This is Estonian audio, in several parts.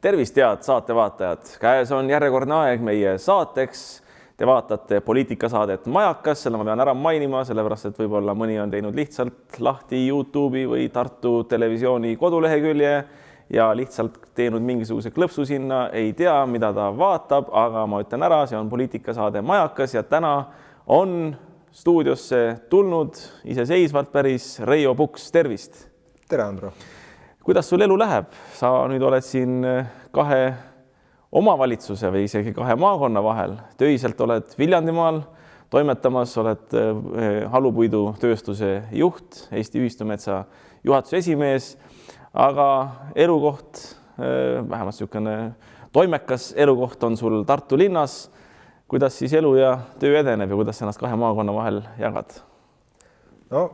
Tervist, head saatevaatajad! Käes on järjekordne aeg meie saateks. Te vaatate poliitikasaadet Majakas, selle ma pean ära mainima, sellepärast et võib-olla mõni on teinud lihtsalt lahti YouTube'i või Tartu Televisiooni kodulehekülje ja lihtsalt teinud mingisuguse klõpsu sinna, ei tea, mida ta vaatab, aga ma ütlen ära, see on poliitikasaade Majakas ja täna on stuudiosse tulnud iseseisvalt päris Reijo Puks. Tervist! Tere, Andro! Kuidas sul elu läheb? Sa nüüd oled siin kahe omavalitsuse või isegi kahe maakonna vahel. Töiselt oled Viljandimaal toimetamas, oled halupuidutööstuse juht, Eesti Ühistumetsa juhatuse esimees, aga elukoht, vähemalt niisugune toimekas elukoht on sul Tartu linnas. Kuidas siis elu ja töö edeneb ja kuidas ennast kahe maakonna vahel jagad? No,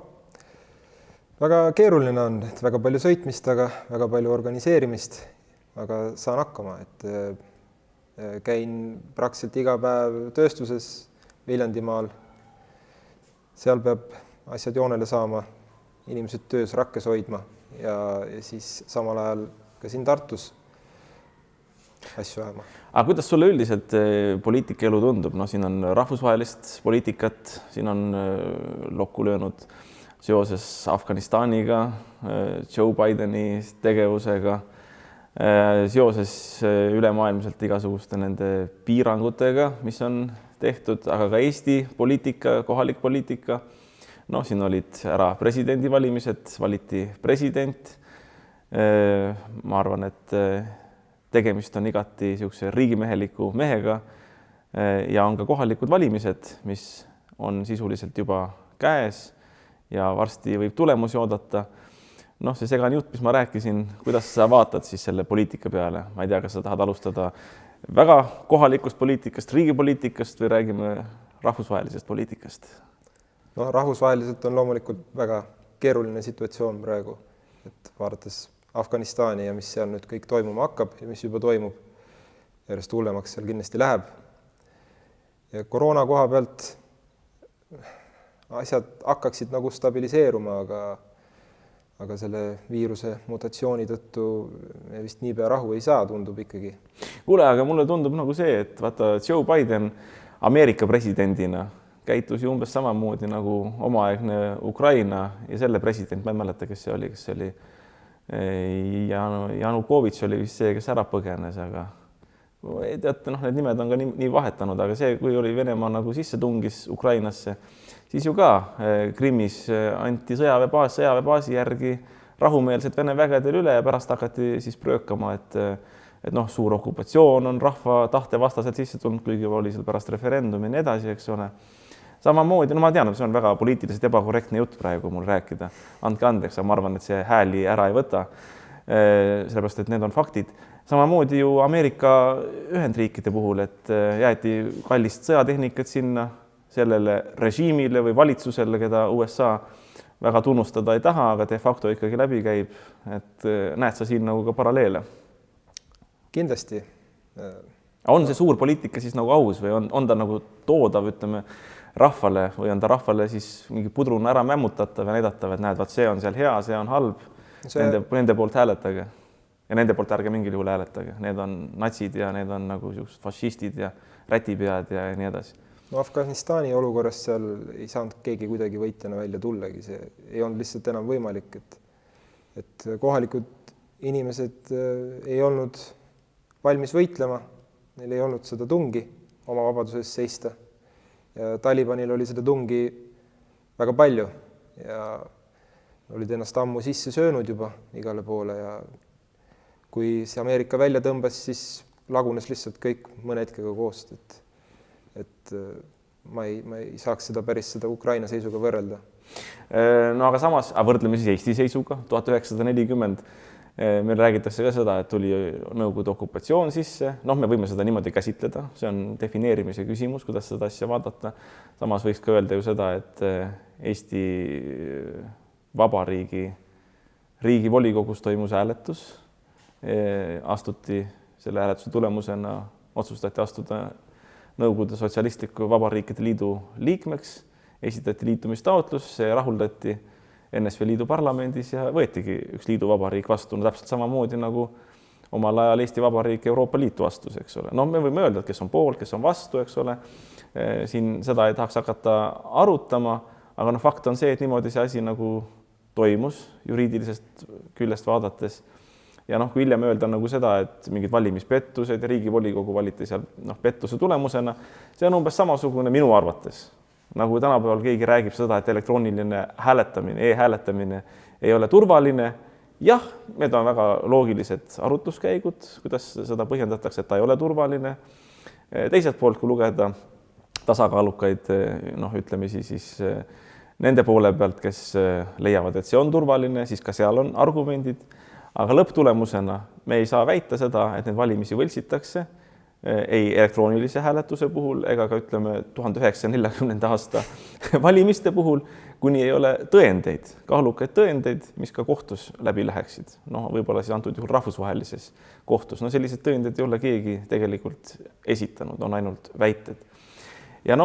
väga keeruline on, et väga palju sõitmist, aga väga palju organiseerimist, aga saan hakkama, et käin praktiliselt iga päev tööstuses Viljandimaal. Seal peab asjad joonele saama, inimesed töös rakkes hoidma ja siis samal ajal ka siin Tartus asju ajama. Aga kuidas sulle üldiselt poliitikaelu tundub? No, siin on rahvusvahelist poliitikat, siin on lokku löönud seoses Afganistaniga, Joe Bideni tegevusega, seoses ülemaailmselt igasuguste nende piirangutega, mis on tehtud, aga ka Eesti poliitika, kohalik poliitika. No, siin olid ära presidendivalimised, valiti president. Ma arvan, et tegemist on igati niisuguse riigimeheliku mehega ja on ka kohalikud valimised, mis on sisuliselt juba käes ja varsti võib tulemusi oodata. No, see segane jutt, mis ma rääkisin, kuidas sa vaatad siis selle poliitika peale? Ma ei tea, kas sa tahad alustada väga kohalikust poliitikast, riigipoliitikast või räägime rahvusvahelisest poliitikast? No, rahvusvaheliselt on loomulikult väga keeruline situatsioon praegu, et vaadates Afganistani ja mis seal nüüd kõik toimuma hakkab ja mis juba toimub, järjest hullemaks seal kindlasti läheb. Ja koroona koha pealt asjad hakkaksid nagu stabiliseeruma, aga selle viiruse mutatsiooni tõttu me vist niipea rahu ei saa, tundub ikkagi. Kuule, aga mulle tundub nagu see, et vaata Joe Biden Ameerika presidendina käitus ju umbes samamoodi nagu omaaegne Ukraina ja selle president, ma ei mäleta, kes see oli Janukovitš oli vist see, kes ära põgenes, aga teate, need nimed on ka nii vahetanud, aga see, kui oli Venemaa nagu sisse tungis Ukrainasse, siis ju ka Krimmis anti sõjaväebaasi järgi rahumeelselt Vene vägedel üle ja pärast hakati siis pröökama, et suur okupatsioon on rahva tahte vastaselt sisse tulnud, kuigi oli seal pärast referendumi ja nii edasi, eks ole. Samamoodi, ma tean, et see on väga poliitiliselt ebakorrektne jutt praegu mul rääkida. Andke andeks, aga ma arvan, et see hääli ära ei võta, sellepärast, et need on faktid. Samamoodi ju Ameerika Ühendriikide puhul, et jäeti kallist sõjatehnikat sinna sellele režiimile või valitsusele, keda USA väga tunnustada ei taha, aga de facto ikkagi läbi käib. Et näed sa siin nagu ka paralleele? Kindlasti. On see suur poliitika siis nagu aus või on ta nagu toodav, ütleme, rahvale või on ta rahvale siis mingi pudruna ära mämmutatav ja näidatav, et näed, see on seal hea, see on halb, nende poolt hääletage ja nende poolt ärge mingil juhul hääletage. Need on natsid ja need on nagu fašistid ja rätipead ja nii edasi. No, Afganistani olukorras seal ei saanud keegi kuidagi võitjana välja tullagi. See ei olnud lihtsalt enam võimalik, et kohalikud inimesed ei olnud valmis võitlema, neil ei olnud seda tungi oma vabaduses seista. Ja Talibanil oli seda tungi väga palju ja olid ennast ammu sisse söönud juba igale poole ja kui see Ameerika välja tõmbas, siis lagunes lihtsalt kõik mõne hetkega koost, et ma ei saaks seda päris seda Ukraina seisuga võrrelda. No aga samas, võrdleme siis Eesti seisuga 1940. Meil räägitakse ka seda, et tuli Nõukogude okupatsioon sisse. Me võime seda niimoodi käsitleda. See on defineerimise küsimus, kuidas seda asja vaadata. Samas võiks ka öelda ju seda, et Eesti Vabariigi riigivolikogus toimus hääletus. Astuti selle hääletuse tulemusena, otsustati astuda Nõukogude Sotsialistliku Vabariikide Liidu liikmeks. Esitati liitumistaotlus, see rahuldati NSV Liidu parlamendis ja võetigi üks liiduvabariik vastu, täpselt samamoodi nagu omal ajal Eesti Vabariik Euroopa Liitu astus, eks ole. No me võime öelda, et kes on poolt, kes on vastu, eks ole. Siin seda ei tahaks hakata arutama, aga no fakt on see, et niimoodi see asi nagu toimus juriidilisest küljest vaadates. Ja noh, kui hiljem öelda nagu seda, et mingid valimispettused ja riigivolikogu valiti seal pettuse tulemusena, see on umbes samasugune minu arvates. Nagu tänapäeval keegi räägib seda, et elektrooniline hääletamine, e-hääletamine ei ole turvaline. Jah, need on väga loogilised arutluskäigud, kuidas seda põhjendatakse, et ta ei ole turvaline. Teiselt poolt, kui lugeda tasakaalukaid, ütlemisi siis nende poole pealt, kes leiavad, et see on turvaline, siis ka seal on argumendid. Aga lõpptulemusena me ei saa väita seda, et need valimisi võltsitakse ei elektroonilise hääletuse puhul ega ka 1940. aasta valimiste puhul, kuni ei ole tõendeid, kaalukaid tõendeid, mis ka kohtus läbi läheksid. Võib-olla siis antud juhul rahvusvahelises kohtus. Sellised tõendid ei ole keegi tegelikult esitanud, on ainult väited. Ja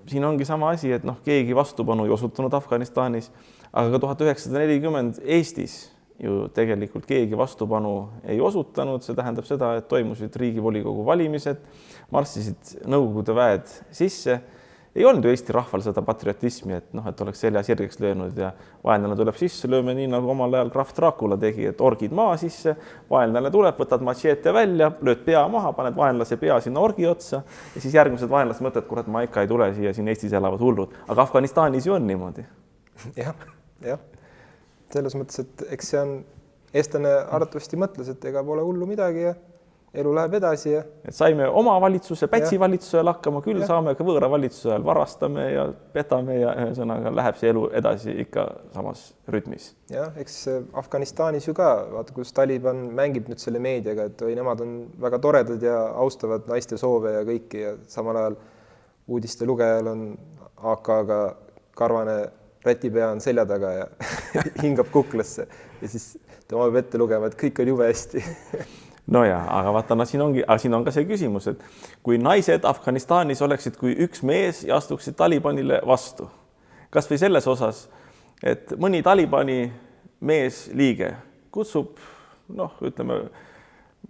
siin ongi sama asi, et keegi vastupanu ei osutunud Afganistanis, aga ka 1940 Eestis ju tegelikult keegi vastupanu ei osutanud. See tähendab seda, et toimusid riigivolikogu valimised, marssisid Nõukogude väed sisse. Ei olnud ju Eesti rahval seda patriotismi, et oleks selja sirgeks löönud ja vaenlane tuleb sisse, lööme nii nagu omal ajal Graf Dracula tegi, et orgid maa sisse, vaenlane tuleb, võtad machete välja, lööd pea maha, paned vaenlase pea sinna orgi otsa ja siis järgmised vaenlased mõtled, kurat, ma ikka ei tule siia, siin Eestis elavad hullud. Aga Afganistanis ju on niimoodi. Jah. Selles mõttes, et eks see on, eestlane arvatavasti mõtles, et ega pole hullu midagi ja elu läheb edasi. Et saime oma valitsuse, Pätsi valitsusel hakkama, küll saame ka võõra valitsusel, varastame ja petame ja ühesõnaga läheb see elu edasi ikka samas rütmis. Jah, eks Afganistanis ju ka, vaata, kus Taliban mängib nüüd selle meediaga, et nemad on väga toredad ja austavad naiste soove ja kõiki ja samal ajal uudiste lugejal on AK-ga karvane rätipea on selja taga ja hingab kuklasse ja siis tema peab ette lugema, et kõik on jube hästi. Aga vaata, siin on ka see küsimus, et kui naised Afganistanis oleksid kui üks mees ja astuksid Talibanile vastu, kas või selles osas, et mõni Talibani meesliige kutsub, ütleme,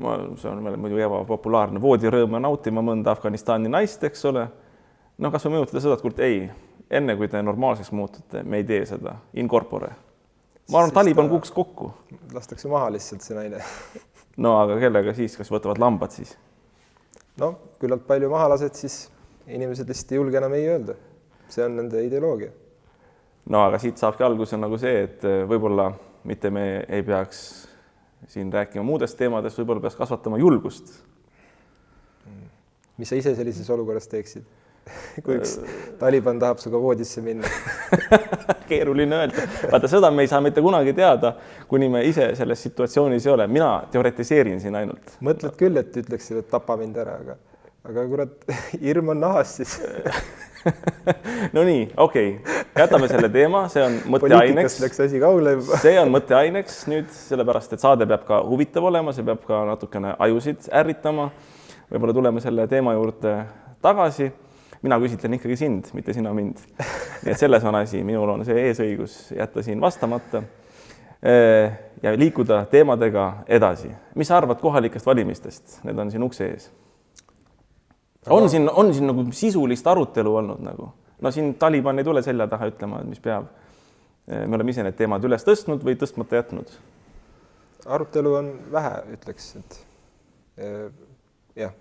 see on muidu ebapopulaarne, voodirõõme nautima mõnda Afganistani naist, eks ole, kas või mõjutada seda, et kurat, ei, enne kui te normaalseks muutute, me ei tee seda incorpore. Ma arvan, Taliban kuks kokku. Lastakse maha lihtsalt see naine. Aga kellega siis, kas võtavad lambad siis? Küllalt palju maha lased, siis inimesed lihtsalt ei julge enam ei öelda. See on nende ideoloogia. Aga siit saabki alguse nagu see, et võib-olla mitte me ei peaks siin rääkima muudest teemadest, võib-olla peaks kasvatama julgust. Mis sa ise sellises olukorras teeksid? Kui üks Taliban tahab suga voodisse minna. Keeruline öelda. Vaata, seda me ei saa mitte kunagi teada, kuni me ise selles situatsioonis ei ole. Mina teoretiseerin siin ainult. Mõtled küll, et ütleksid, et tapa mind ära, aga kurat, hirm on nahas siis. Nii, okei. Jätame selle teema, see on mõtteaineks. Poliitikast läks asi kaugele juba. See on mõtteaineks nüüd, sellepärast, et saade peab ka huvitav olema, see peab ka natukene ajusid ärritama. Võib-olla tuleme selle teema juurde tagasi. Mina küsitlen ikkagi sind, mitte sina mind. Nii et selles on asi, minul on see eesõigus jätta siin vastamata ja liikuda teemadega edasi. Mis sa arvad kohalikest valimistest? Need on siin ukse ees. On siin nagu sisulist arutelu olnud nagu. Siin Taliban ei tule selja taha ütlema, mis peab. Me oleme ise need teemad üles tõstnud või tõstmata jätnud? Arutelu on vähe, ütleks, et jah.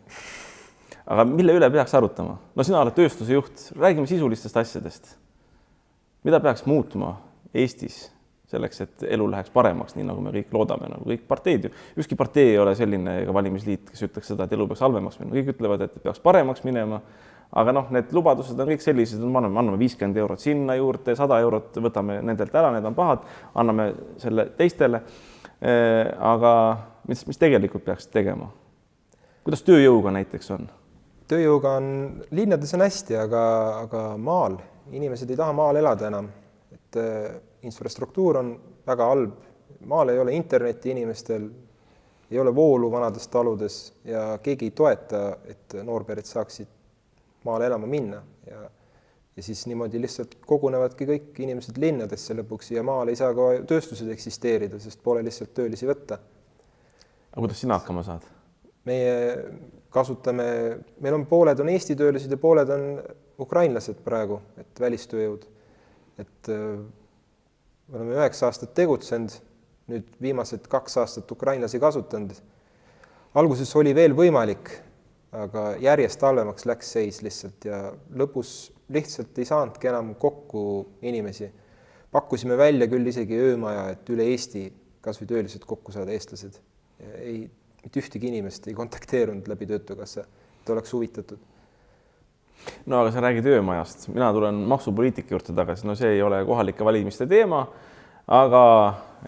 Aga mille üle peaks arutama? Sina oled tööstuse juht, räägime sisulistest asjadest. Mida peaks muutma Eestis selleks, et elu läheks paremaks, nii nagu me kõik loodame, nagu kõik parteid. Ükski partei ei ole selline ega valimisliit, kes ütleks seda, et elu peaks halvemaks minema. Kõik ütlevad, et peaks paremaks minema, aga need lubadused on kõik sellised, et anname 50 eurot sinna juurde, 100 eurot võtame nendelt ära, need on pahad, anname selle teistele. Aga mis tegelikult peaks tegema? Kuidas tööjõuga näiteks on? Tööjõuga on, linnades on hästi, aga maal, inimesed ei taha maal elada enam. Et infrastruktuur on väga halb. Maal ei ole internetti inimestel, ei ole voolu vanades taludes ja keegi ei toeta, et noorpered saaksid maale elama minna. Ja siis niimoodi lihtsalt kogunevadki kõik inimesed linnadesse lõpuks ja maal ei saa ka tööstused eksisteerida, sest pole lihtsalt töölisi võtta. aga kuidas sina hakkama saad? Meie kasutame, meil on pooled on Eesti töölised ja pooled on ukrainlased praegu, et välistööjõud. Et me oleme 9 aastat tegutsenud, nüüd viimased 2 aastat ukrainlasi kasutanud. Alguses oli veel võimalik, aga järjest halvemaks läks seis lihtsalt ja lõpus lihtsalt ei saanudki enam kokku inimesi. Pakkusime välja küll isegi öömaja, et üle Eesti kas või töölised kokku saada eestlased. Mitte ühtegi inimest ei kontakteerunud läbi Töötukassa, et oleks huvitatud. No aga sa räägid öömajast. Mina tulen maksupoliitika juurde tagasi. No see ei ole kohalike valimiste teema, aga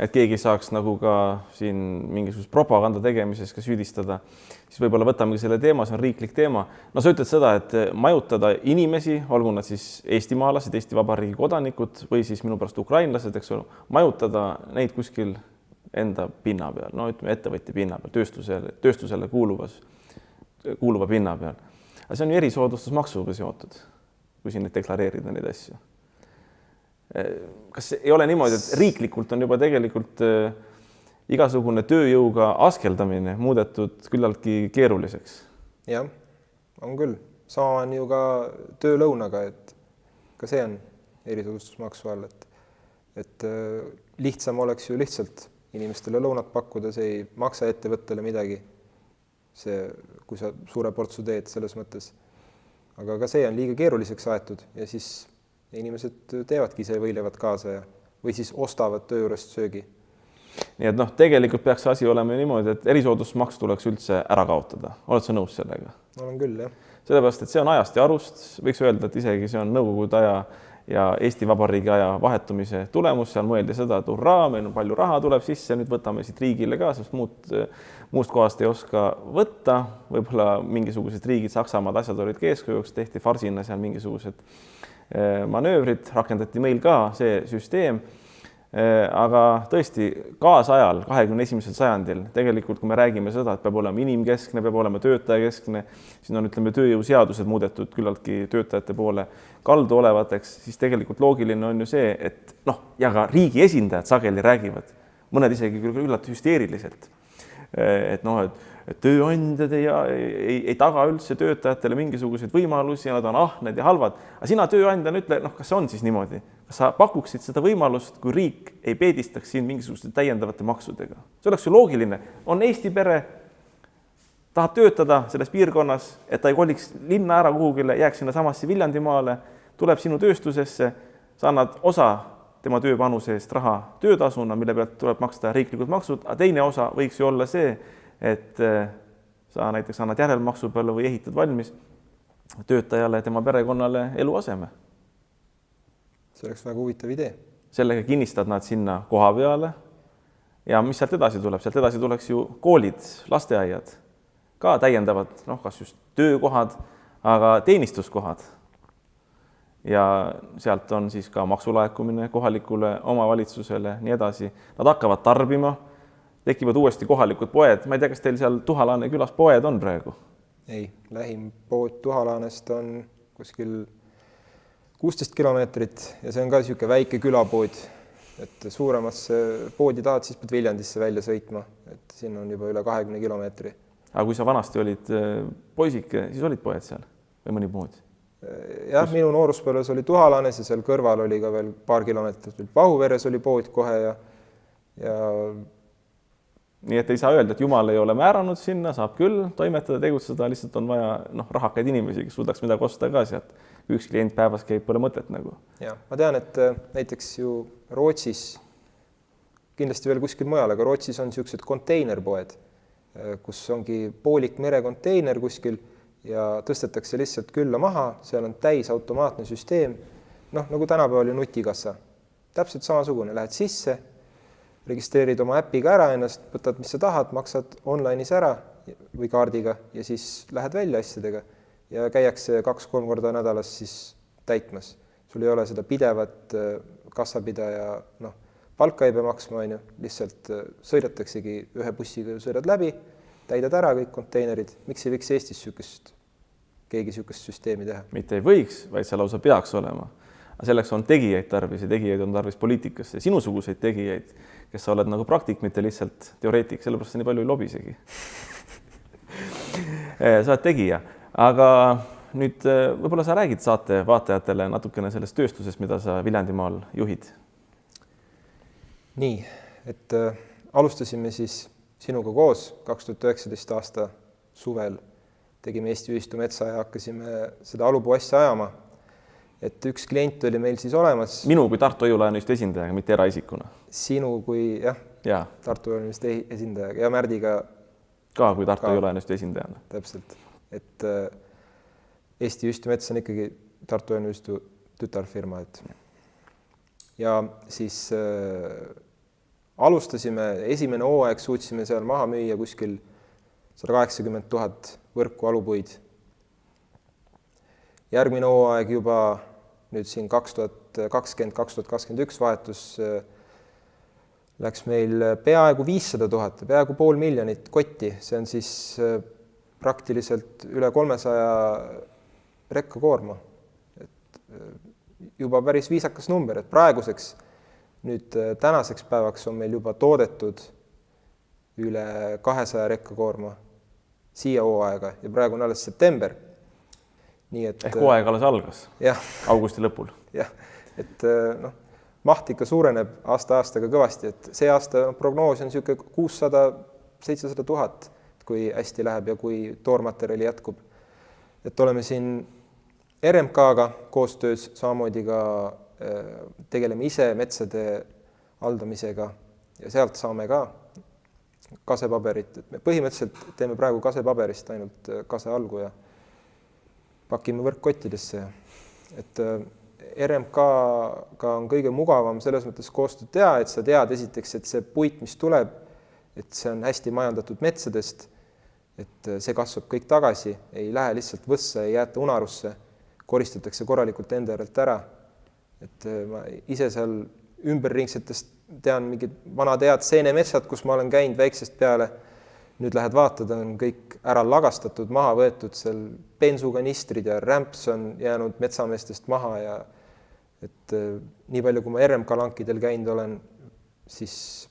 et keegi saaks nagu ka siin mingisugust propaganda tegemises ka süüdistada, siis võib-olla võtamegi selle teema, see on riiklik teema. No sa ütled seda, et majutada inimesi, olgu nad siis eestimaalased, Eesti Vabariigi kodanikud või siis minu pärast ukrainlased, eks ole, majutada neid kuskil enda pinna peal, no ütleme ettevõtja pinna peal, tööstusele kuuluva pinna peal. Aga see on ju erisoodustusmaksuga seotud, kui siin deklareerida neid asju. Kas ei ole niimoodi, et riiklikult on juba tegelikult igasugune tööjõuga askeldamine muudetud küllaltki keeruliseks? Jah, on küll. Sama on ju ka töölõunaga, et ka see on erisoodustusmaksu all, et lihtsam oleks ju lihtsalt inimestele lõunat pakkuda, see ei maksa ettevõttele midagi, see, kui sa suure portsu teed selles mõttes. Aga ka see on liiga keeruliseks aetud ja siis inimesed teevadki ise võilevad kaasa või siis ostavad töö juurest söögi. Nii et tegelikult peaks asi olema niimoodi, et erisoodustusmaks tuleks üldse ära kaotada. Oled sa nõus sellega? Olen küll, jah. Sellepärast, et see on ajast ja arust, võiks öelda, et isegi see on Nõukogude aja ja Eesti Vabariigi aja vahetumise tulemus, seal mõeldi seda, et urraa, meil on palju raha tuleb sisse, nüüd võtame siit riigile ka, sest muust kohast ei oska võtta, võib-olla mingisugused riigid, Saksamaad asjad olid eeskujuks, tehti farsina seal mingisugused manöövrid, rakendati meil ka see süsteem, aga tõesti kaasajal 21. sajandil tegelikult, kui me räägime seda, et peab olema inimkeskne, peab olema töötajakeskne, siin on, ütleme, tööjõuseadused muudetud küllaltki töötajate poole kaldu olevateks, siis tegelikult loogiline on ju see, et ja ka riigi esindajad sageli räägivad, mõned isegi küllalt hüsteeriliselt, et tööandjad ei taga üldse töötajatele mingisuguseid võimalusi ja nad on ahned ja halvad. Aga sina tööandjana ütle, kas see on siis niimoodi? Kas sa pakuksid seda võimalust, kui riik ei peedistaks siin mingisuguste täiendavate maksudega? See oleks ju loogiline. On Eesti pere, tahab töötada selles piirkonnas, et ta ei koliks linna ära kuhugile, jääks sinna samasse Viljandimaale, tuleb sinu tööstusesse, sa annad osa tema tööpanuse eest raha töötasuna, mille pealt tuleb maksta riiklikud maksud, aga teine osa võiks ju olla see, et sa näiteks annad järelmaksu peale või ehitad valmis töötajale, tema perekonnale eluaseme. See oleks väga huvitav idee. Sellega kinnistad nad sinna koha peale ja mis sealt edasi tuleb? Sealt edasi tuleks ju koolid, lasteaiad, ka täiendavad, kas just töökohad, aga teenistuskohad. Ja sealt on siis ka maksulaekumine kohalikule omavalitsusele, nii edasi. Nad hakkavad tarbima, tekivad uuesti kohalikud poed. Ma ei tea, kas teil seal Tuhalaane külas poed on praegu? Ei, lähim pood Tuhalaanest on kuskil 16 kilomeetrit ja see on ka niisugune väike külapood, et suuremasse poodi tahad, siis pead Viljandisse välja sõitma, et siin on juba üle 20 kilomeetri. Aga kui sa vanasti olid poisike, siis olid poed seal või mõni pood? Jah, minu nooruspõlves oli Tuhalaanes ja seal kõrval oli ka veel paar kilomeetrit. Pahuveres oli pood kohe ja nii et ei saa öelda, et Jumal ei ole määranud sinna, saab küll toimetada, tegutseda, lihtsalt on vaja rahakaid inimesi, kes suudaks midagi osta ka sealt. Üks klient päevas käib, pole mõtet nagu. Ja, ma tean, et näiteks ju Rootsis, kindlasti veel kuskil mujal, aga Rootsis on niisugused konteinerpoed, kus ongi poolik merekonteiner kuskil ja tõstetakse lihtsalt külla maha, seal on täis automaatne süsteem, nagu tänapäeval ju nutikassa. Täpselt samasugune, lähed sisse, registreerid oma äpiga ära ennast, võtad, mis sa tahad, maksad online'is ära või kaardiga ja siis lähed välja asjadega ja käiakse 2-3 korda nädalas siis täitmas. Sul ei ole seda pidevat kassapidaja, palka ei pea maksma, lihtsalt sõidataksegi ühe bussiga, sõidad läbi, täidad ära kõik konteinerid. Miks ei võiks Eestis keegi niisugust süsteemi teha? Mitte ei võiks, vaid see lausa peaks olema. aga selleks on tegijaid tarvis ja tegijaid on tarvis poliitikasse, sinusuguseid tegijaid, kes sa oled nagu praktik, mitte lihtsalt teoreetik, sellepärast sa nii palju ei lobisegi. Sa oled tegija, aga nüüd võib-olla sa räägid saate vaatajatele natukene sellest tööstusest, mida sa Viljandimaal juhid. Nii, et alustasime siis sinuga koos 2019 aasta suvel, tegime Eesti Ühistu metsa ja hakkasime seda alupuu asja ajama. Et üks klient oli meil siis olemas. Minu kui Tartu Hoiu-laenuühistu esindajaga, mitte eraisikuna. Sinu kui Tartu Hoiu-laenuühistu esindajaga ja Märdiga ka kui Tartu Hoiu-laenuühistu esindajana. Täpselt, et Eesti Ühistu mets on ikkagi Tartu Hoiu-laenuühistu tütarfirma. Ja siis alustasime, esimene hooaeg suutsime seal maha müüa kuskil 180 000 võrku alupuid. Järgmine hooaeg juba nüüd siin 2020-2021 vahetus läks meil peaaegu 500 000, peaaegu 500 000 kotti. See on siis praktiliselt üle 300 rekkakoorma. Et juba päris viisakas number, et praeguseks nüüd tänaseks päevaks on meil juba toodetud üle 200 rekkakoorma siia hooaega ja praegu on alles september. Nii et ehk hooaeg alles algas augusti lõpul. Jah, et maht ikka suureneb aasta-aastaga kõvasti, et see aasta prognoos on niisugune 600-700 000, kui hästi läheb ja kui toormaterjali jätkub. Et oleme siin RMK-ga koostöös, samamoodi ka tegeleme ise metsade haldamisega ja sealt saame ka kasepaberit. Et me põhimõtteliselt teeme praegu kasepaberist ainult kasealgu ja pakime võrkkottidesse. Et RMK-ga on kõige mugavam selles mõttes koostööd teha, et sa tead esiteks, et see puit, mis tuleb, et see on hästi majandatud metsadest, et see kasvab kõik tagasi, ei lähe lihtsalt võssa, ei jäeta unarusse, koristatakse korralikult enda järelt ära. Et ma ise seal ümberringsetest tean mingid vanad head seenemetsad, kus ma olen käinud väiksest peale. Nüüd lähed vaatad, on kõik ära lagastatud, maha võetud, seal bensukanistrid ja rämps on jäänud metsameestest maha ja et nii palju, kui ma RMK-lankidel käinud olen, siis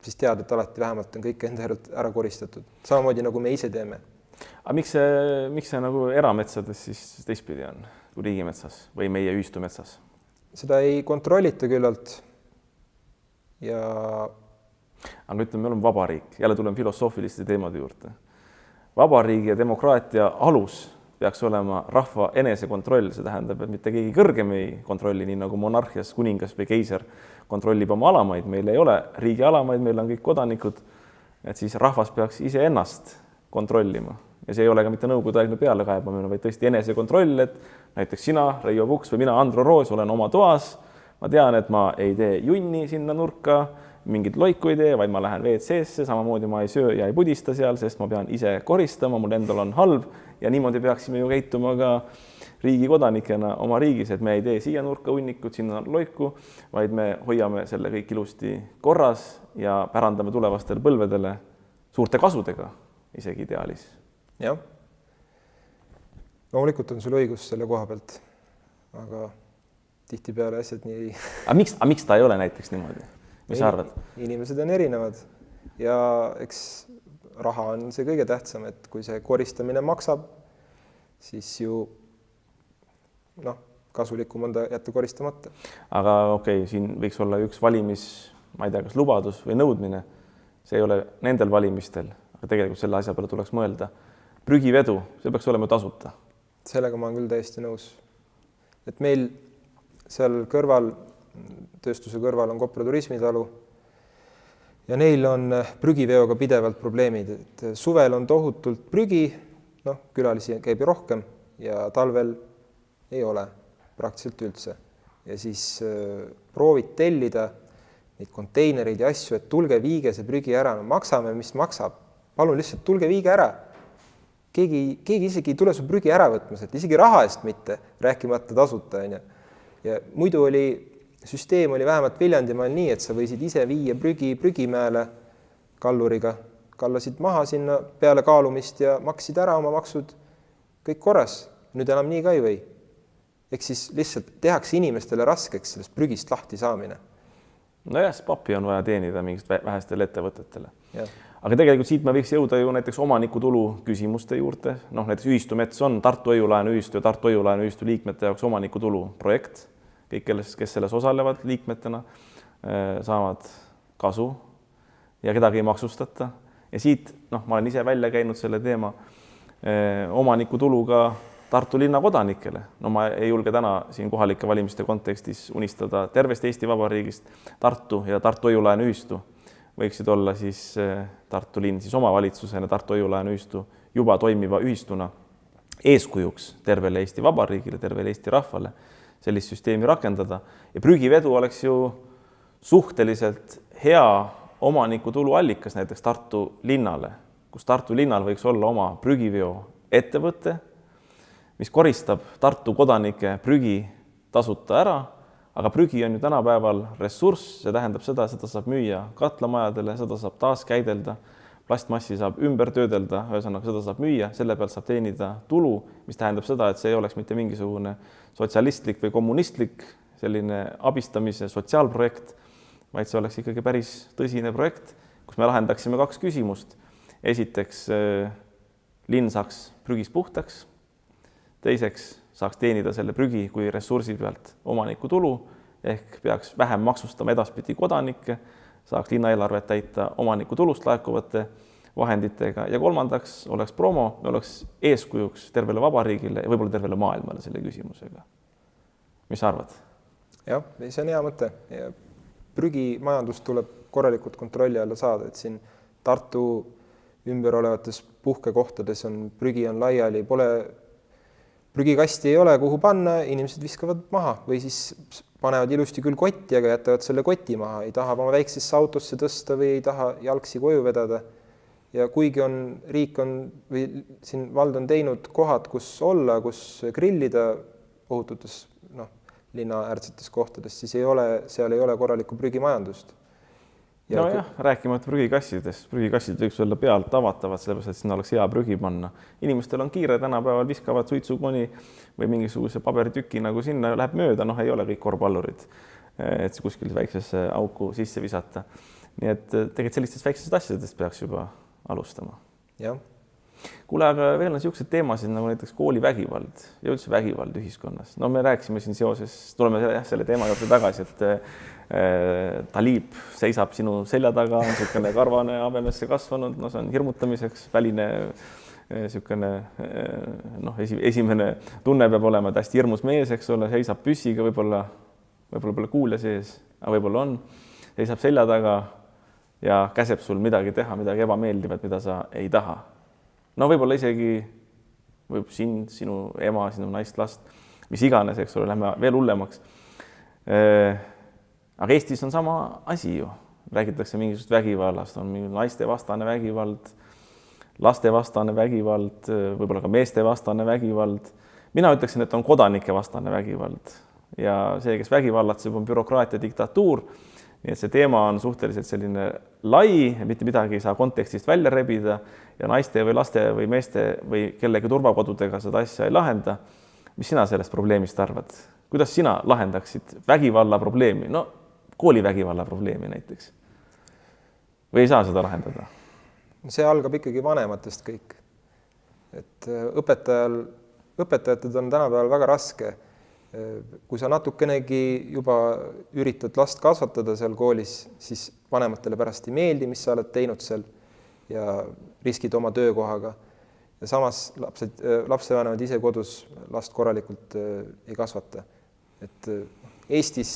tead, et alati vähemalt on kõik enda järelt ära koristatud. Samamoodi nagu me ise teeme. Aga miks see nagu erametsades siis teistpidi on kui riigimetsas või meie ühistu metsas? Seda ei kontrollita küllalt ja aga ütleme, me oleme vabariik, jälle tuleme filosoofiliste teemade juurde. Vabariigi ja demokraatia alus peaks olema rahva enesekontroll, see tähendab, et mitte keegi kõrgem ei kontrolli, nii nagu monarhias kuningas või keiser kontrollib oma alamaid, meil ei ole riigi alamaid, meil on kõik kodanikud, et siis rahvas peaks ise ennast kontrollima ja see ei ole ka mitte nõukogudeaegne pealekaebamine, vaid tõesti enesekontroll, et näiteks sina, Reijo Puks või mina, Andro Roos, olen oma toas, ma tean, et ma ei tee junni sinna nurka, mingit loiku ei tee, vaid ma lähen WC-sse, samamoodi ma ei söö ja ei pudista seal, sest ma pean ise koristama, mul endal on halb ja niimoodi peaksime ju käituma ka riigi kodanikena oma riigis, et me ei tee siia nurka hunnikut, sinna loiku, vaid me hoiame selle kõik ilusti korras ja pärandame tulevastele põlvedele suurte kasudega isegi ideaalis. Jah. Loomulikult on sul õigus selle koha pealt, aga tihtipeale asjad nii ei... Aga miks ta ei ole näiteks niimoodi? Mis sa arvad? Inimesed on erinevad ja eks raha on see kõige tähtsam, et kui see koristamine maksab, siis ju kasulikum on ta jätta koristamata. Aga okei, siin võiks olla üks valimis, ma ei tea, kas lubadus või nõudmine. See ei ole nendel valimistel, aga tegelikult selle asja peale tuleks mõelda. Prügivedu, see peaks olema tasuta. Sellega ma olen küll täiesti nõus. Et meil seal kõrval, tööstuse kõrval on Kopra turismitalu ja neil on prügiveoga pidevalt probleemid. Et suvel on tohutult prügi, külalisi käib ju rohkem ja talvel ei ole praktiliselt üldse. Ja siis proovid tellida neid konteinereid ja asju, et tulge viige see prügi ära, maksame, mis maksab. Palun lihtsalt tulge viige ära. Keegi isegi ei tule su prügi ära võtmas, et isegi raha eest mitte, rääkimata tasuta. Ja muidu süsteem oli vähemalt Viljandimaal nii, et sa võisid ise viia prügimäele kalluriga, kallasid maha sinna peale kaalumist ja maksid ära oma maksud kõik korras. Nüüd enam nii ka ei või. ehk siis lihtsalt tehakse inimestele raskeks sellest prügist lahti saamine. Nojah, pappi on vaja teenida mingist vähestele ettevõtetele. Ja. Aga tegelikult siit me võiks jõuda ju näiteks omanikutulu küsimuste juurde. Noh, näiteks ühistumets on Tartu Hoiulaenu ühistu ja Tartu Hoiulaenu ühistu liikmete jaoks omanikutulu projekt. Kõik, kes selles osalevad liikmetena, saavad kasu ja kedagi ei maksustata. Ja siit, ma olen ise välja käinud selle teema omanikutulu ka Tartu linna kodanikele. No ma ei julge täna siin kohalike valimiste kontekstis unistada tervest Eesti Vabariigist. Tartu ja Tartu Hoiulaenu ühistu võiksid olla siis Tartu linn siis omavalitsusena Tartu Hoiulaenu ühistu juba toimiva ühistuna eeskujuks tervele Eesti Vabariigile, tervele Eesti rahvale sellist süsteemi rakendada. Ja prügivedu oleks ju suhteliselt hea omanikutulu allikas näiteks Tartu linnale, kus Tartu linnal võiks olla oma prügiveo ettevõte, mis koristab Tartu kodanike prügi tasuta ära, aga prügi on ju tänapäeval ressurss, see tähendab seda saab müüa katlamajadele, seda saab taaskäidelda, plastmassi saab ümber töödelda, ühesõnaga seda saab müüa, selle pealt saab teenida tulu, mis tähendab seda, et see ei oleks mitte mingisugune sotsialistlik või kommunistlik selline abistamise sotsiaalprojekt, vaid see oleks ikkagi päris tõsine projekt, kus me lahendaksime 2 küsimust. Esiteks, linn saaks prügist puhtaks. Teiseks saaks teenida selle prügi kui ressursi pealt omanikutulu ehk peaks vähem maksustama edaspidi kodanikke, saaks linnaeelarvet täita omanikutulust laekuvate vahenditega ja kolmandaks oleks promo, oleks eeskujuks tervele vabariigile ja võib-olla tervele maailmale selle küsimusega. Mis sa arvad? Jah, see on hea mõte. Ja prügimajandus tuleb korralikult kontrolli alla saada, et siin Tartu ümber olevates puhkekohtades on prügi on laiali, prügikasti ei ole, kuhu panna, inimesed viskavad maha või siis panevad ilusti küll kotti, aga jätavad selle koti maha, ei taha oma väiksesse autosse tõsta või ei taha jalgsi koju vedada. Ja kuigi riik on või siin vald on teinud kohad, kus olla, kus grillida ohututes linna äärtsetes kohtades, siis seal ei ole korralikku prügimajandust. Ja jah, rääkimata prügikassidest. Prügikassid võiks olla pealt avatavad, sellepärast, et sinna oleks hea prügi panna. Inimestel on kiire tänapäeval, viskavad suitsukoni või mingisuguse paberitüki nagu sinna läheb mööda, ei ole kõik korvpallurid, et kuskil väiksesse auku sisse visata. Nii et tegelikult sellistest väiksest asjadest peaks juba alustama. Jah. Kuule, aga veel on sellised teemasid nagu näiteks koolivägivald ja üldse vägivald ühiskonnas. Me rääkisime siin seoses, tuleme selle teema juurde tagasi, et Talib seisab sinu selja taga, on niisugune karvane habemesse kasvanud, see on hirmutamiseks, väline niisugune, esimene tunne peab olema, et hästi hirmus mees, eks ole, seisab püssiga, võib-olla pole kuulja sees, aga võib-olla on, seisab selja taga ja käseb sul midagi teha, midagi ebameeldivat, mida sa ei taha. Võib-olla isegi võib sind, sinu ema, sinu naist, last, mis iganes, eks ole, lähme veel hullemaks. Aga Eestis on sama asi ju. Räägitakse mingisugust vägivallast, on mingi naistevastane vägivald, lastevastane vägivald, võib-olla ka meestevastane vägivald. Mina ütleksin, et on kodanikevastane vägivald ja see, kes vägivallatseb, on bürokraatia diktatuur. Nii et see teema on suhteliselt selline lai, mitte midagi ei saa kontekstist välja rebida ja naiste või laste või meeste või kellegi turvakodudega seda asja ei lahenda. Mis sina sellest probleemist arvad? Kuidas sina lahendaksid vägivalla probleemi? Koolivägivalla probleemi näiteks. Või ei saa seda lahendada? See algab ikkagi vanematest kõik. Et õpetajatel on tänapäeval väga raske. Kui sa natukenegi juba üritad last kasvatada seal koolis, siis vanematele pärast ei meeldi, mis sa oled teinud seal ja riskid oma töökohaga. Ja samas lapsevanemad ise kodus last korralikult ei kasvata. Et Eestis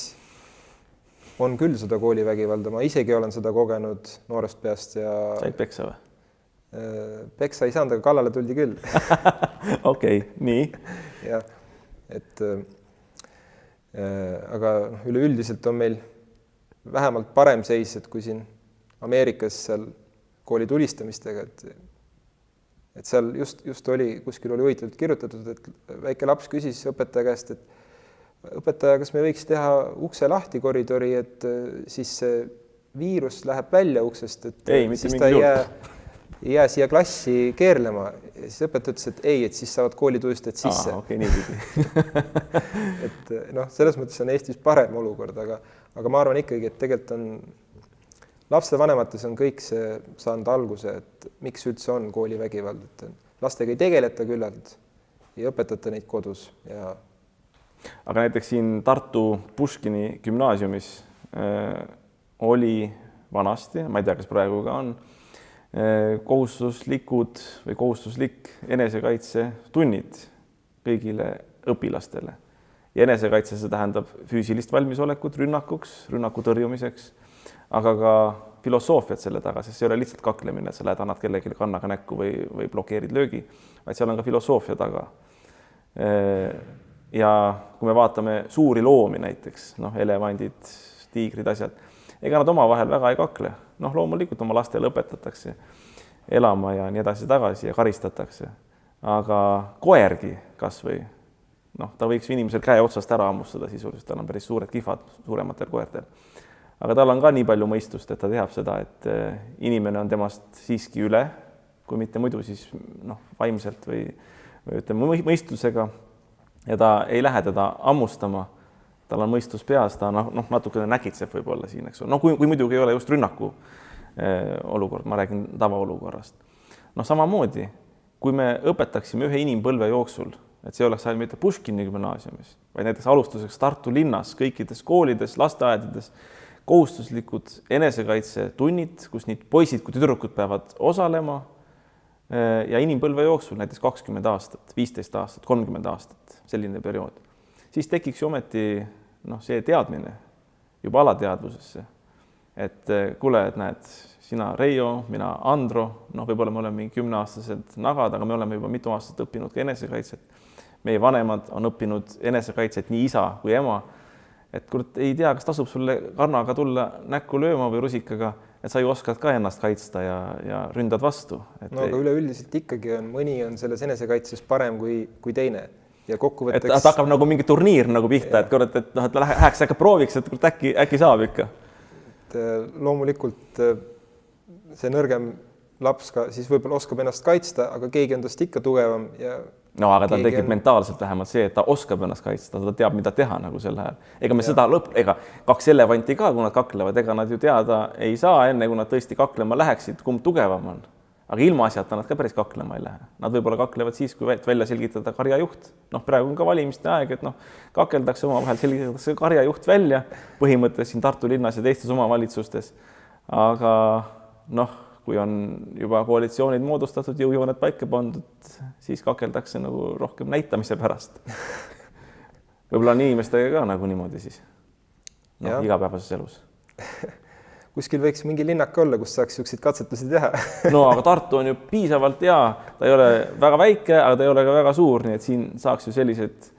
on küll seda koolivägivalda, ma isegi olen seda kogenud noorest peast. Said peksa või? Peksa ei saanud, aga kallale tuldi küll. Okei, nii. Ja, aga üleüldiselt on meil vähemalt parem seis, et kui siin Ameerikas seal kooli tulistamistega, et seal just oli, kuskil oli huvitavalt kirjutatud, et väike laps küsis õpetaja käest, et õpetaja, kas me võiks teha ukse lahti koridori, et siis see viirus läheb välja uksest, et ei, siis ta ei jää ei jää siia klassi keerlema. Ja siis õpetaja ütles, et ei, et siis saavad koolitunnistajad sisse. Okei, niipidi. Et noh, selles mõttes on Eestis parem olukord, aga ma arvan ikkagi, et tegelikult on lapsevanemates on kõik see saanud alguse, et miks üldse on koolivägivald, et lastega ei tegeleta küllalt, ei õpetata neid kodus ja aga näiteks siin Tartu Puškini gümnaasiumis oli vanasti, ma ei tea, kas praegu ka on, kohustuslikud või kohustuslik enesekaitsetunnid kõigile õpilastele. Ja enesekaitse see tähendab füüsilist valmisolekut rünnakuks, rünnaku tõrjumiseks, aga ka filosoofiat selle taga, sest see ei ole lihtsalt kaklemine, et sa lähed, annad kellelegi kannaga näkku või blokeerid löögi, vaid seal on ka filosoofia taga. Ja kui me vaatame suuri loomi näiteks, elevandid, tiigrid, asjad, ega nad omavahel väga ei kakle. Loomulikult oma lastele õpetatakse elama ja nii edasi tagasi ja karistatakse. Aga koergi kas või, ta võiks inimesel käe otsast ära ammustada sisuliselt, tal on päris suured kihvad suurematel koertel. Aga tal on ka nii palju mõistust, et ta teab seda, et inimene on temast siiski üle, kui mitte muidu, siis vaimselt või ütleme mõistusega. Ja ta ei lähe teda ammustama, tal on mõistus peas, ta natukene näkitseb võib-olla siin, eks ole. Kui muidugi ei ole just rünnaku olukord, ma räägin tavaolukorrast. Samamoodi, kui me õpetaksime ühe inimpõlve jooksul, et see oleks ainult mitte Puškini gümnaasiumis, vaid näiteks alustuseks Tartu linnas, kõikides koolides, lasteaedades, kohustuslikud enesekaitsetunnid, kus nii poisid kui tüdrukud peavad osalema ja inimpõlve jooksul näiteks 20 aastat, 15 aastat, 30 aastat, selline periood. Siis tekiks ju ometi see teadmine juba alateadvusesse, et kuule, et näed, sina Reijo, mina Andro, võib-olla me oleme 10-aastased nagad, aga me oleme juba mitu aastat õppinud ka enesekaitset. Meie vanemad on õppinud enesekaitset nii isa kui ema. Et kurat, ei tea, kas tasub sulle kannaga tulla näkku lööma või rusikaga, et sa ju oskad ka ennast kaitsta ja ründad vastu. Aga üleüldiselt ikkagi mõni on selles enesekaitses parem kui teine. Ja kokkuvõtteks... Et hakkab nagu mingi turniir pihta, et kurat, et läheks äkki prooviks, et kurat, äkki saab ikka. Loomulikult see nõrgem laps ka siis võib-olla oskab ennast kaitsta, aga keegi on tast ikka tugevam ja aga ta tekib mentaalselt vähemalt see, et ta oskab ennast kaitsta, ta teab, mida teha selle ajal. Ega me seda ega kaks elevanti ka, kui nad kaklevad, ega nad ju teada ei saa enne, kui nad tõesti kaklema läheksid, kumb tugevam on. Aga ilma asjata nad ka päris kaklema ei lähe. Nad võib-olla kaklevad siis, kui välja selgitada karjajuht. Praegu on ka valimiste aeg, et kakeldakse omavahel, selgitatakse karjajuht välja põhimõtteliselt siin Tartu linnas ja teistes omavalitsustes. Aga kui on juba koalitsioonid moodustatud, jõujooned paika pandud, siis kakeldakse rohkem näitamise pärast. Võib-olla on inimestega ka niimoodi siis, igapäevases elus. Kuskil võiks mingi linnak olla, kus saaks selliseid katsetusi teha. Aga Tartu on ju piisavalt hea, ta ei ole väga väike, aga ta ei ole ka väga suur, nii et siin saaks ju selliseid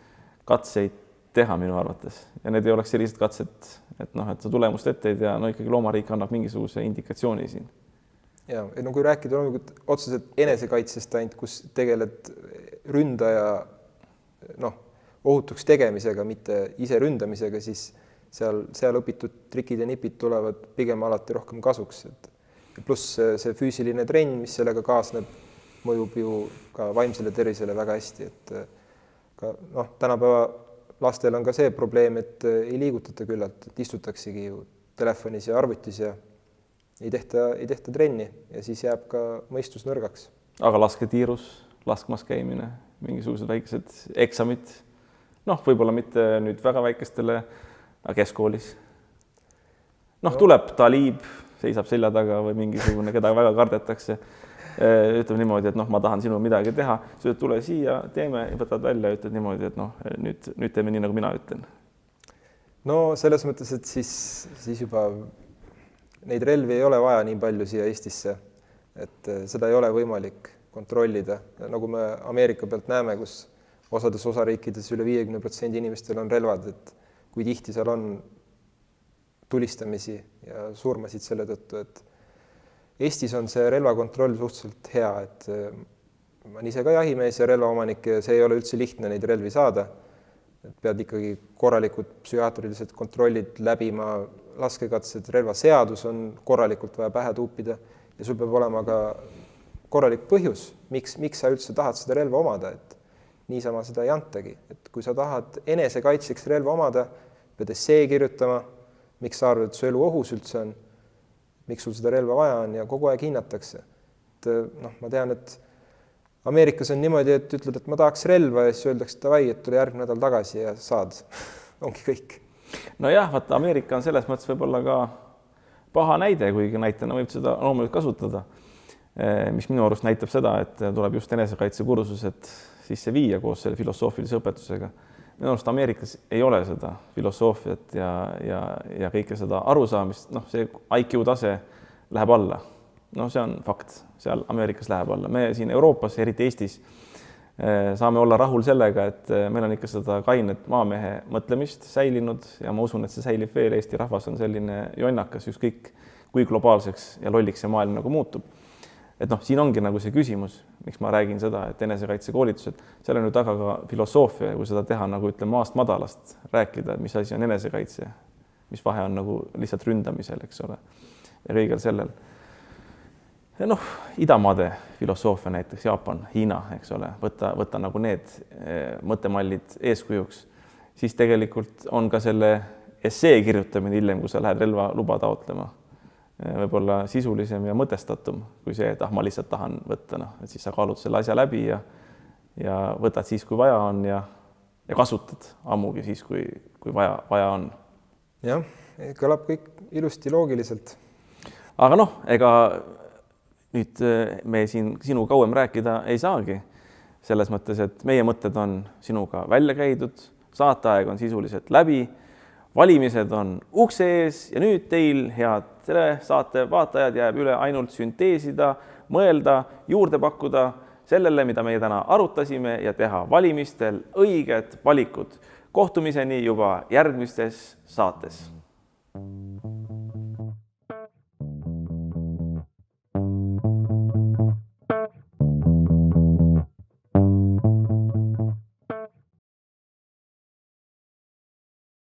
katseid teha minu arvates. Ja need ei oleks sellised katsed, et sa tulemust ette ei tea, ikkagi loomariik annab mingisuguse indikatsiooni siin. Ja kui rääkida otseselt enesekaitsest ainult, kus tegeled ründaja ohutuks tegemisega, mitte ise ründamisega, siis seal õpitud trikid ja nipid tulevad pigem alati rohkem kasuks. Pluss see füüsiline trenn, mis sellega kaasneb, mõjub ju ka vaimsele tervisele väga hästi. Tänapäeva lastel on ka see probleem, et ei liigutata küllalt, et istutaksegi ju telefonis ja arvutis ja ei tehta trenni ja siis jääb ka mõistus nõrgaks. Aga lasketiirus, laskmas käimine, mingisugused väikesed eksamid, võib-olla mitte nüüd väga väikestele, aga keskkoolis. Tuleb Talib, seisab selja taga või mingisugune, keda väga kardetakse. Ütleb niimoodi, et ma tahan sinu midagi teha, sa tule siia, teeme ja võtad välja ja ütled niimoodi, et nüüd teeme nii, nagu mina ütlen. Selles mõttes, et siis juba neid relvi ei ole vaja nii palju siia Eestisse, et seda ei ole võimalik kontrollida. Nagu me Ameerika pealt näeme, kus osades osariikides üle 50% inimestel on relvad, et kui tihti seal on tulistamisi ja surmasid selle tõttu, et Eestis on see relvakontroll suhteliselt hea, et ma ise ka jahimees ja relvaomanik ja see ei ole üldse lihtne neid relvi saada. Et pead ikkagi korralikud psühhiaatrilised kontrollid läbima, laskekatsed, relvaseadus on korralikult vaja pähe tuupida ja sul peab olema ka korralik põhjus, miks sa üldse tahad seda relva omada, et niisama seda ei antagi. Et kui sa tahad enesekaitseks relva omada, pead essee kirjutama, miks sa arvad, et su elu ohus üldse on, miks sul seda relva vaja on ja kogu aeg hinnatakse. Et, ma tean, et Ameerikas on niimoodi, et ütled, et ma tahaks relva ja siis öeldakse, et davai, et tule järgmine nädal tagasi ja saad. Ongi kõik. Nojah, vaata Ameerika on selles mõttes võib-olla ka paha näide, kuigi näitena võib seda loomulikult kasutada, mis minu arust näitab seda, et tuleb just enesekaitsekursused sisse viia koos selle filosoofilise õpetusega. Minu arust Ameerikas ei ole seda filosoofiat ja kõike seda arusaamist, see IQ tase läheb alla. See on fakt, seal Ameerikas läheb alla. Me siin Euroopas, eriti Eestis, saame olla rahul sellega, et meil on ikka seda kainet maamehe mõtlemist säilinud ja ma usun, et see säilib veel. Eesti rahvas on selline jonnakas, ükskõik kui globaalseks ja lolliks see maailm nagu muutub. Et siin ongi nagu see küsimus, miks ma räägin seda, et enesekaitsekoolitused, seal on ju taga ka filosoofia, kui seda teha nagu maast madalast rääkida, mis asi on enesekaitse, mis vahe on nagu lihtsalt ründamisel, eks ole, ja kõigel sellel. Ja idamaade filosoofia näiteks Jaapan, Hiina, eks ole, võtta nagu need mõttemallid eeskujuks, siis tegelikult on ka selle essee kirjutamine hiljem, kui sa lähed relva luba taotlema, võib-olla sisulisem ja mõtestatum kui see, et ma lihtsalt tahan võtta, et siis sa kaalud selle asja läbi ja võtad siis, kui vaja on ja kasutad ammugi siis, kui vaja on. Jah, kõlab kõik ilusti loogiliselt. Aga ega nüüd me siin sinu kauem rääkida ei saagi selles mõttes, et meie mõtted on sinuga välja käidud, saateaeg on sisuliselt läbi, valimised on ukse ees ja nüüd teil, head saate vaatajad, jääb üle ainult sünteesida, mõelda, juurde pakkuda sellele, mida meie täna arutasime ja teha valimistel õiged valikud. Kohtumiseni juba järgmistes saates.